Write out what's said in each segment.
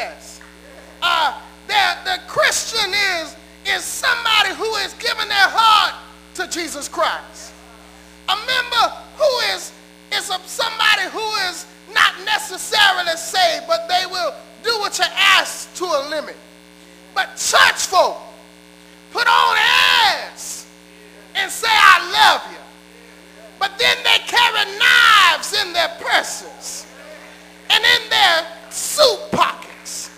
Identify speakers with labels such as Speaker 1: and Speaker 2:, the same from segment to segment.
Speaker 1: Yes. The Christian is somebody who is giving their heart to Jesus Christ. A member who is somebody who is not necessarily saved, but they will do what you ask to a limit. But church folk put on airs and say, I love you. But then they carry knives in their purses and in their suit pockets.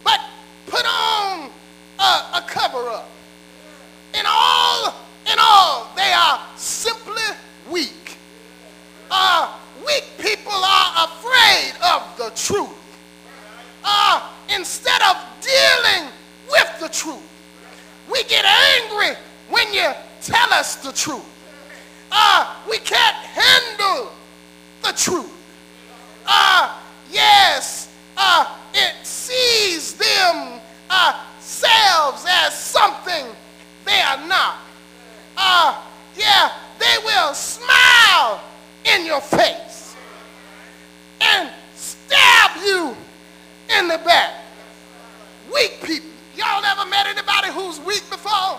Speaker 1: But put on a cover-up. In all, they are simply weak. Weak people are afraid of the truth. Instead of dealing with the truth, we get angry when you tell us the truth. We can't handle the truth. Yes, it sees themselves as something they are not. Yeah, they will smile in your face and stab you in the back. Weak people. Y'all ever met anybody who's weak before?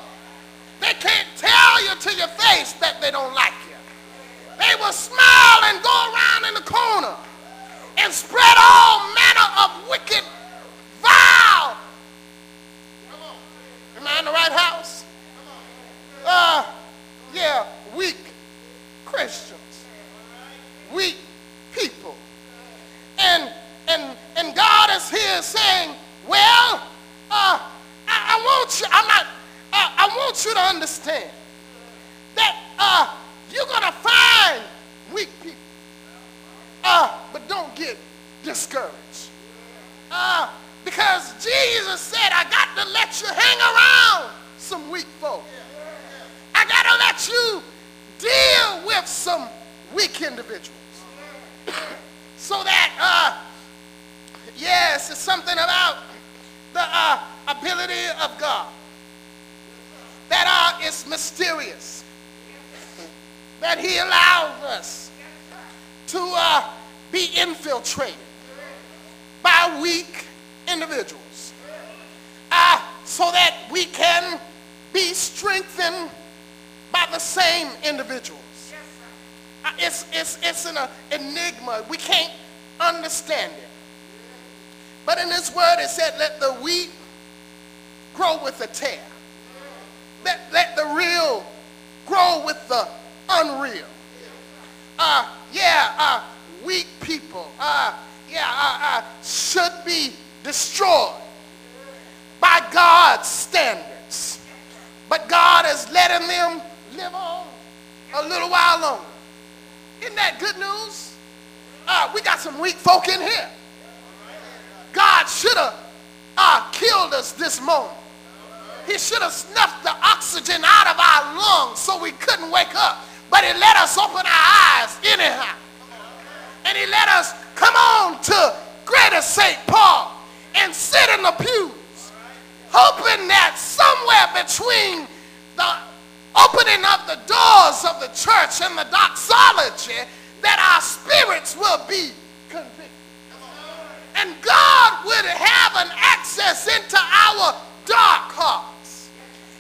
Speaker 1: They can't tell you to your face that they don't like you. They will smile and go around in the corner and spread all manner of wicked, vile. Am I in the right house? Yeah, weak Christians. Weak people. And God is here saying, well, I want you to understand that you're going to find weak people. But don't get discouraged. Because Jesus said, I got to let you hang around some weak folk. I got to let you deal with some weak individuals. So that, yes, it's something about the ability of God that is mysterious, that he allows us to be infiltrated by weak individuals, so that we can be strengthened by the same individuals. It's an enigma. We can't understand it. But in this word it said, let the wheat grow with the tare. Let the real grow with the unreal. Weak people should be destroyed by God's standards. But God is letting them live on a little while longer. Isn't that good news? We got some weak folk in here. God should have killed us this moment. He should have snuffed the oxygen out of our lungs so we couldn't wake up. But he let us open our eyes anyhow. And he let us come on to Greater St. Paul and sit in the pews, hoping that somewhere between the opening of the doors of the church and the doxology, that our spirits will be convicted. And God would have an access into our dark hearts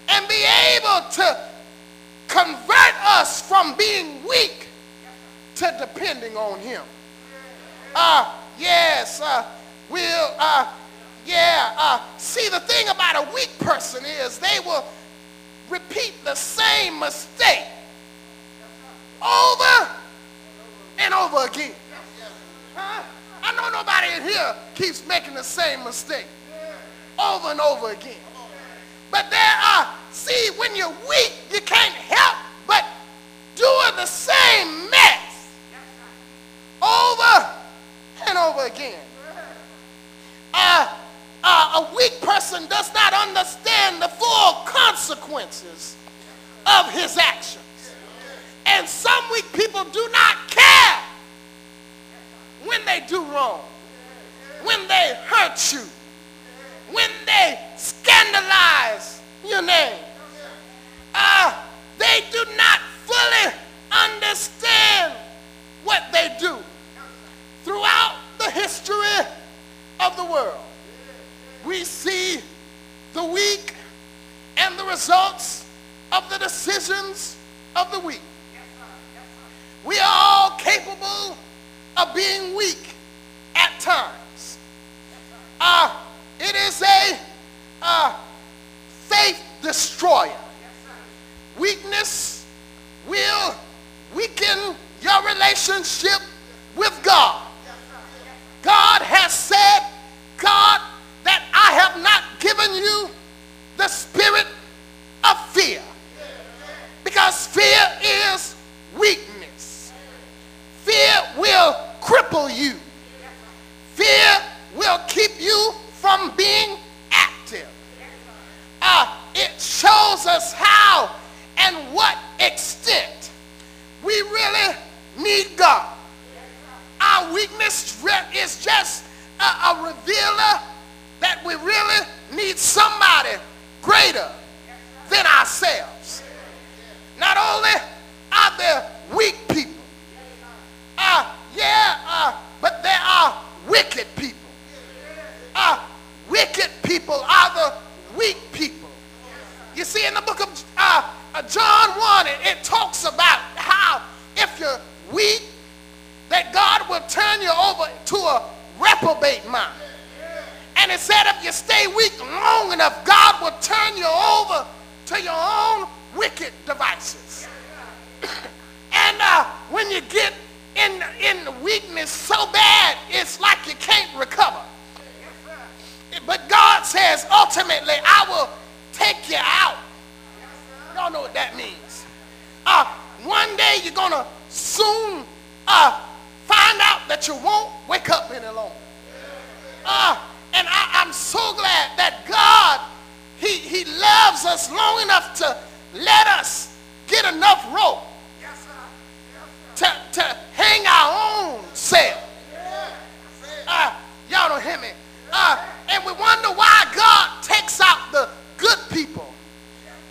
Speaker 1: and be able to convert us from being weak to depending on him. See, the thing about a weak person is they will repeat the same mistake over and over again. I know nobody in here keeps making the same mistake over and over again. But see, when you're weak, you can't help but doing the same mess over and over again. A weak person does not understand the full consequences of his actions. And some weak people do not care when they do wrong, when they hurt you, when they scandalize your name. They do not fully understand the week and the results of the decisions of the week. We are all capable of being weak at times. It is a faith destroyer. Weakness will weaken your relationship with God. God has said, God, that I have not given you the spirit of fear, because fear is weakness. Fear will cripple you. Fear will keep you from being active. It shows us how and what extent we really need God. Our weakness is just a revealer that we really need somebody greater than ourselves. Not only are there weak people, but there are wicked people. Wicked people are the weak people. You see, in the book of John 1, it talks about how if you're weak, that God will turn you over to a reprobate mind. And it said if you stay weak long enough, God will turn you over to your own wicked devices. And when you get in weakness so bad, it's like you can't recover. But God says, ultimately, I will take you out. Y'all know what that means. One day you're going to soon find out that you won't wake up any longer. And I'm so glad that God, he loves us long enough to let us get enough rope to hang our own self. Y'all don't hear me. And we wonder why God takes out the good people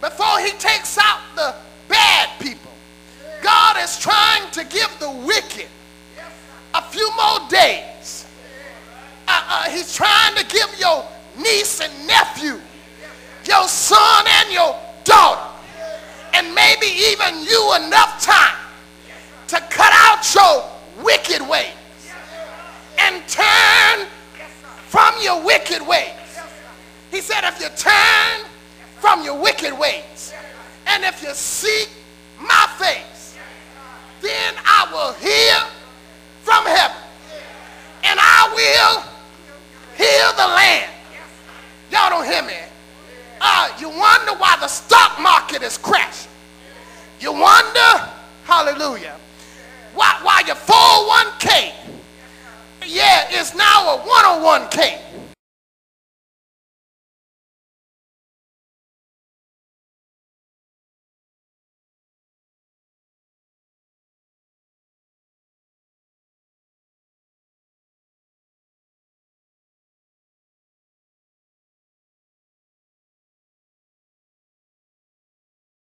Speaker 1: before he takes out the bad people. God is trying to give the wicked a few more days. He's trying to give your niece and nephew, your son and your daughter, and maybe even you enough time to cut out your wicked ways and turn from your wicked ways. He said, if you turn from your wicked ways and if you seek my face, then I will hear from heaven and I will heal the land. Y'all don't hear me. You wonder why the stock market is crashing. You wonder, hallelujah, why your 401k, is now a 101k.